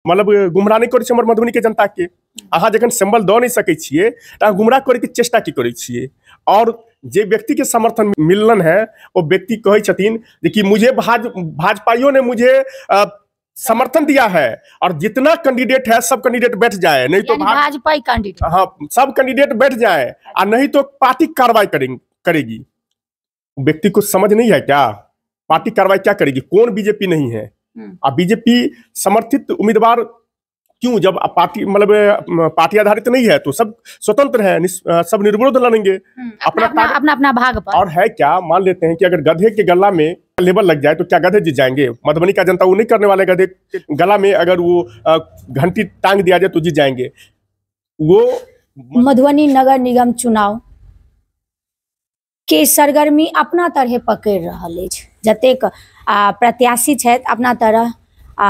मतलब गुमराह नहीं करै छी हमर मधुबनी के जनता के। अहाँ जखन संबल दऽ नहीं सकै छियै तऽ अहाँ गुमराह करे के चेष्टा की करै छियै। और जे व्यक्ति के समर्थन मिलन है वो व्यक्ति कहै छथिन कि मुझे भाजपाइयों ने मुझे समर्थन दिया है और जितना कैंडिडेट है सब कैंडिडेट बैठ जाए, नहीं तो भाजपा कैंडिडेट, हाँ सब कैंडिडेट बैठ जाए और नहीं तो पार्टी कार्रवाई करेगी। व्यक्ति को समझ नहीं है क्या पार्टी कार्रवाई क्या करेगी? कौन बीजेपी नहीं है? अब बीजेपी समर्थित उम्मीदवार क्यों, जब पार्टी मतलब पार्टी आधारित नहीं है तो सब स्वतंत्र है, सब निर्विरोध लड़ेंगे अपना भाग पर। और है क्या, मान लेते हैं कि अगर गधे के गला में लेबल लग जाए तो क्या गधे जीत जाएंगे? मधुबनी का जनता वो नहीं करने वाले, गधे के गला में अगर वो घंटी टांग दिया जाए तो जीत जाएंगे। वो मधुबनी नगर निगम चुनाव के सरगर्मी अपना तरह पकड़ रहल अछि। जतेक प्रत्याशी छथि अपना तरह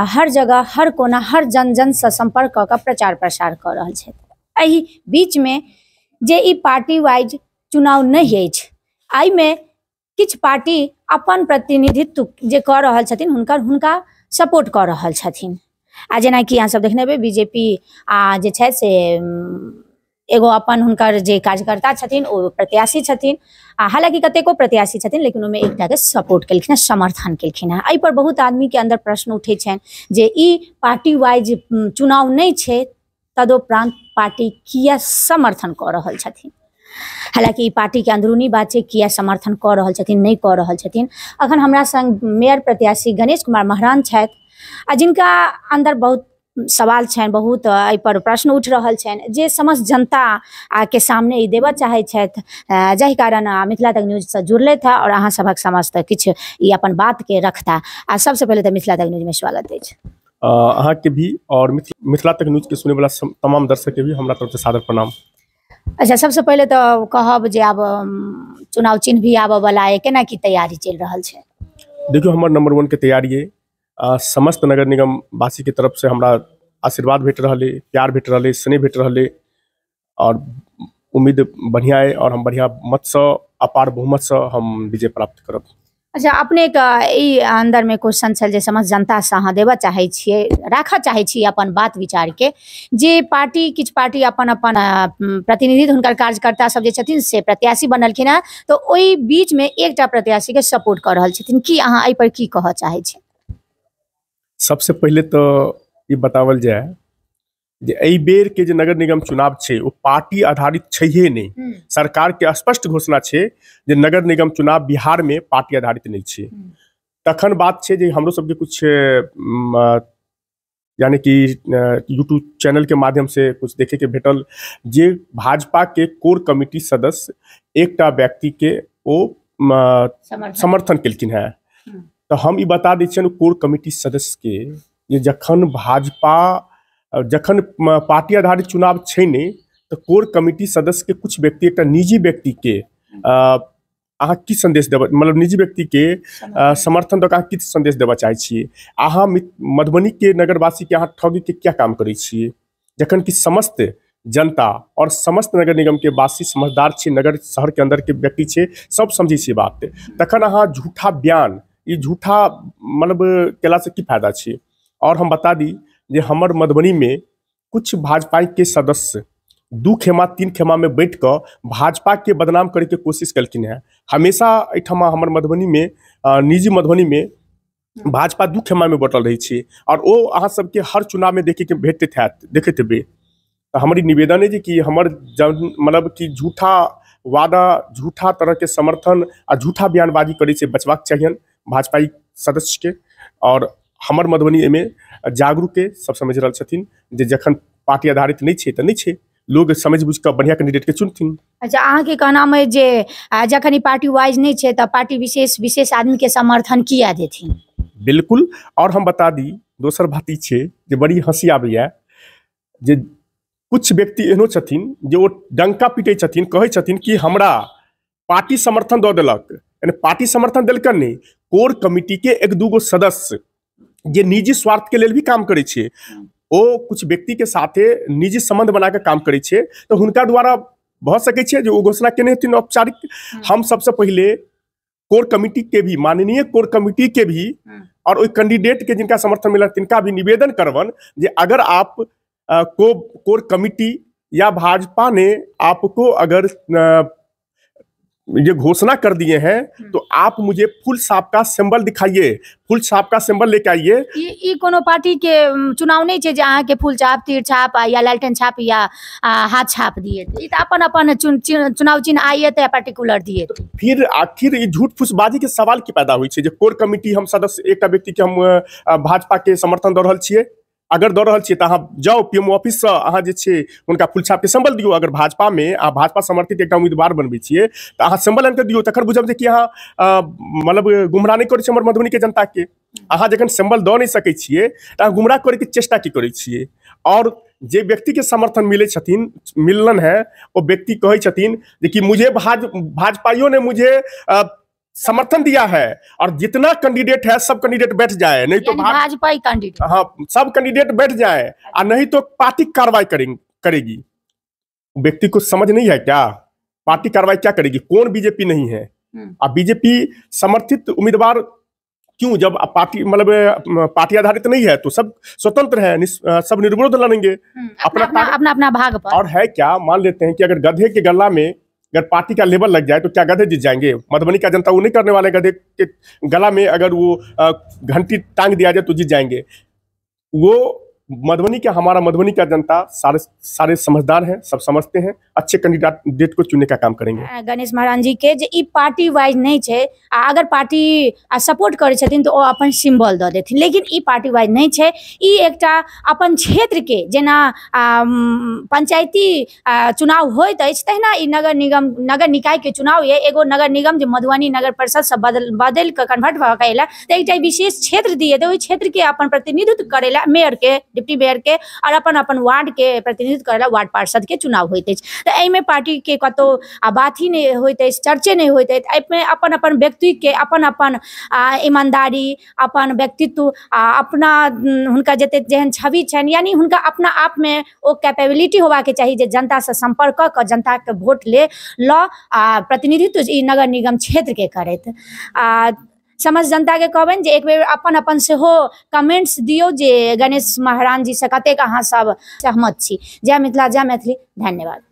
हर जगह हर कोना हर जन से संपर्क कऽ प्रचार प्रसार कर रहल छथि। एहि बीच में जे ई पार्टी वाइज चुनाव नहीं अछि, एहि में किछ पार्टी अपन प्रतिनिधित्व जे कऽ रहल छथिन हुनका सपोर्ट कऽ रहल छथिन। आ जेना कि अहाँ सब देखने हेबै बीजेपी जे छै से एगो अपन हुनकर जे कार्यकर्ता छथिन ओ प्रत्याशी छथिन, हालांकि कतेको प्रत्याशी छथिन लेकिन ओहिमे एकटा के सपोर्ट केलखिन, समर्थन केलखिन। एहि पर बहुत आदमी के अंदर प्रश्न उठे छनि जे ई पार्टी वाइज चुनाव नहीं छै तदोपरांत पार्टी किया समर्थन कऽ रहल छथिन। हालांकि ई पार्टी के अंदरूनी बात छै, किया समर्थन कऽ रहल छथिन नहीं कऽ रहल छथिन। अखन हमरा संग मेयर प्रत्याशी गणेश कुमार महरान छथि आ जिनका अंदर बहुत सवाल छनि, बहुत एहि पर प्रश्न उठ रहल छनि जे समस्त जनता के सामने ई देबऽ चाहै छथि, जाहि कारण मिथिला तक न्यूज से जुड़लथि है और अहाँ सबक समस्त किछु ई अपन बात के रखता। आ सबसे पहले तो मिथिला तक न्यूज में स्वागत अछि अहाँ के भी और मिथिला तक न्यूज के सुने वाला तमाम दर्शक के भी हमरा तरफ से सादर प्रणाम। अच्छा, सबसे पहले तो कहब जे आब चुनाव चिन्ह भी आबऽ वाला है, केना की तैयारी चल रहल छै? देखियो हमर नंबर 1 के तैयारी है, समस्त नगर निगम वासी के तरफ से हमरा आशीर्वाद भेट रहा है, प्यार भेट रहा है, स्नेह भेट रहा है और उम्मीद बढ़िया है और हम बढ़िया मत से अपार बहुमत से हम विजय प्राप्त करब। अच्छा, अपने ई अंदर में क्वेश्चन छल जे समस्त जनता से अहाँ देबऽ चाहै छियै, राखऽ चाहै छियै अपन बात विचार के जे पार्टी किछ पार्टी अपन अपन प्रतिनिधि हुनकर कार्यकर्ता सब जे छथिन से प्रत्याशी बनलखिन है, तो ओहि बीच में एकटा प्रत्याशी के सपोर्ट कर रहल छथिन, की अहाँ एहि पर की कहऽ चाहै छी? सबसे पहले तो ये बतावल जाए जे एहि बेर के जे नगर निगम चुनाव छे वो पार्टी आधारित छे नहीं। सरकार के स्पष्ट घोषणा छे जे नगर निगम चुनाव बिहार में पार्टी आधारित नहीं छे। तखन बात छे जे हमरो सबके कुछ यानी कि यूट्यूब चैनल के माध्यम से कुछ देखे के भेटल जे भाजपा के कोर कमिटी सदस्य एकटा व्यक्ति के वो समर्थन केलखिन है। तो हम ये बता दै छियनि कोर कमिटी सदस्य के जे जखन भाजपा जखन पार्टी आधारित चुनाव छै नहीं तो कोर कमिटी सदस्य के कुछ व्यक्ति एक निजी व्यक्ति के अहाँ की संदेश देव, मतलब निजी व्यक्ति के समर्थन दऽ की संदेश देवा चाहे छिए? अहाँ मधुबनी के नगरवासी के अहाँ ठगी के क्या काम करे छिए? जखन कि समस्त जनता और समस्त नगर निगम के वासी समझदार छे, नगर शहर के अंदर के व्यक्ति छे, सब समझे छे बात। तखन अहाँ झूठा बयान, ये झूठा मतलब केला से की फायदा छे? और हम बता दी जे हमर मधुबनी में कुछ भाजपा के सदस्य 2 खेमा 3 खेमा में बैठ कर भाजपा के बदनाम करे के कोशिश कलखिन है। हमेशा एठमा हमर मधुबनी में निजी मधुबनी में भाजपा 2 खेमा में बटल रही छे और वो अहाँ सबके हर चुनाव में देखे के भेटते है, देखते हेबे। तो हमारी निवेदन है जे कि हमर मतलब कि झूठा वादा, झूठा तरह के समर्थन और झूठा बयानबाजी करे से बचवाक चाहिए भाजपाई सदस्य के। और हमर मधुबनी में जागरूक के सब समझ रहा छथिन जे जखन पार्टी आधारित नहीं छे तो नहीं छे, लोग समझ बुझ कर बढ़िया कैंडिडेट के चुनथिन। अच्छा, अहाँ के कहना है जे जखन पार्टी वाइज नहीं छे तो पार्टी विशेष आदमी के समर्थन किया देथिन? बिल्कुल। और हम बता दी दोसर बात ई छे जे बड़ी हंसी आबैया जे कुछ व्यक्ति एहनो छथिन जे वो डंका पीटे छथिन, कहे छथिन कि हमरा पार्टी समर्थन दऽ देलक, यानी पार्टी समर्थन देलकन नहीं, कोर कमिटी के 1-2 गो सदस्य जे निजी स्वार्थ के लेल भी काम करे छे, वो कुछ व्यक्ति के साथे निजी संबंध बना के काम करे छे, तो हुनका द्वारा भ सके छे जो घोषणा केने हथिन औपचारिक। हम सबसे पहले कोर कमिटी के भी, माननीय कोर कमिटी के भी और ओइ कैंडिडेट के जिनका समर्थन मिला तिनका भी निवेदन करवन जे अगर आप कोर कमिटी या भाजपा ने आपको अगर ये घोषणा कर दिए हैं तो आप मुझे फुल छाप का सिंबल दिखाइए, फुल छाप का सिंबल लेके आइए। ई कोनो पार्टी के चुनाव नहीं छे जे अहाँ के फुल छाप, तीर छाप या लालटेन छाप या हाथ छाप दिए, ई त अपन अपन चुनाव चिन्ह आइए तो पर्टिकुलर दिए। तो फिर आखिर ये झूठ फूसबाजी के सवाल की पैदा हुई छे जे कोर कमिटी हम सदस्य एक व्यक्ति के हम भाजपा के समर्थन दऽ रहल छियै। अगर दऽ रहल छियै तऽ अहाँ जाओ पीएमओ ऑफिस से अहाँ जे छै हुनका फुल छाप के सिंबल दियो। अगर भाजपा में अहाँ भाजपा समर्थित एकटा उम्मीदवार बनबै छियै तऽ अहाँ सिंबल आनि कऽ दियौ, तखन बुझब जे कि अहाँ मतलब गुमराह नहीं करै छियै हमर मधुबनी के जनता के। अहाँ जखन सिंबल दऽ नहीं सकै छियै तऽ अहाँ गुमराह करे के चेष्टा की करै छियै। और जे व्यक्ति के समर्थन मिले छथिन मिलन है वो व्यक्ति कहे छथिन जे कि मुझे भाजपाइयों ने मुझे समर्थन दिया है और जितना कैंडिडेट है सब कैंडिडेट बैठ जाए, नहीं तो भाजपा कैंडिडेट, हाँ सब कैंडिडेट बैठ जाए और नहीं तो पार्टी कार्रवाई करेगी। व्यक्ति को समझ नहीं है क्या पार्टी कार्रवाई क्या करेगी? कौन बीजेपी नहीं है? अब बीजेपी समर्थित उम्मीदवार क्यों, जब पार्टी मतलब पार्टी आधारित नहीं है तो सब स्वतंत्र है, सब निर्विरोध लड़ेंगे अपना भाग पर। और है क्या, मान लेते हैं कि अगर गधे के गला में अगर पार्टी का लेबल लग जाए तो क्या गधे जीत जाएंगे? मधुबनी का जनता वो नहीं करने वाले, गधे के गला में अगर वो घंटी टांग दिया जाए तो जीत जाएंगे। वो मधुबनी का हमारा मधुबनी का जनता सारे समझदार हैं, सब समझते हैं, अच्छे कैंडिडेट को चुनने का काम करेंगे। गणेश महाराज जी के जे ई पार्टी वाइज नहीं छे, अगर पार्टी सपोर्ट करे छथिन तो अपन सिंबल दऽ देथिन, लेकिन ई पार्टी वाइज नहीं छे। ई एकटा अपन क्षेत्र के जेना पंचायती चुनाव होइत अछि तहिना ई नगर निकाय के चुनाव ये। एगो नगर निगम जे मधुबनी नगर परिषद से बदल के कन्वर्ट भऽ कएला तऽ एकटा विशेष क्षेत्र दिए तऽ ओहि क्षेत्र के अपन प्रतिनिधित्व करेला मेयर के, डिप्टी मेयर के और अपन अपन वार्ड के प्रतिनिधित्व करेला वार्ड पार्षद के चुनाव होइत अछि। तऽ एहिमे पार्टी के कतौ बात ही नहीं होइत अछि, चर्चे नहीं होइत अछि। एहिमे अपन अपन व्यक्ति के अपन अपन ईमानदारी, अपन व्यक्तित्व, अपना हुनका जते जेहन छवि छनि, यानी हुनका अपना आप में ओ कैपेबिलिटी होबा के चाहिए जे जनता से संपर्क कऽ कऽ जनता के वोट ले लऽ प्रतिनिधित्व ई नगर निगम क्षेत्र के करैत। समझ जनता के कहबनि जे एक बेर अपन अपन से हो कमेंट्स दियो जे गणेश महाराज जी से कतेक अहाँ सब सहमत छी। जय मिथिला, जय मैथिली, धन्यवाद।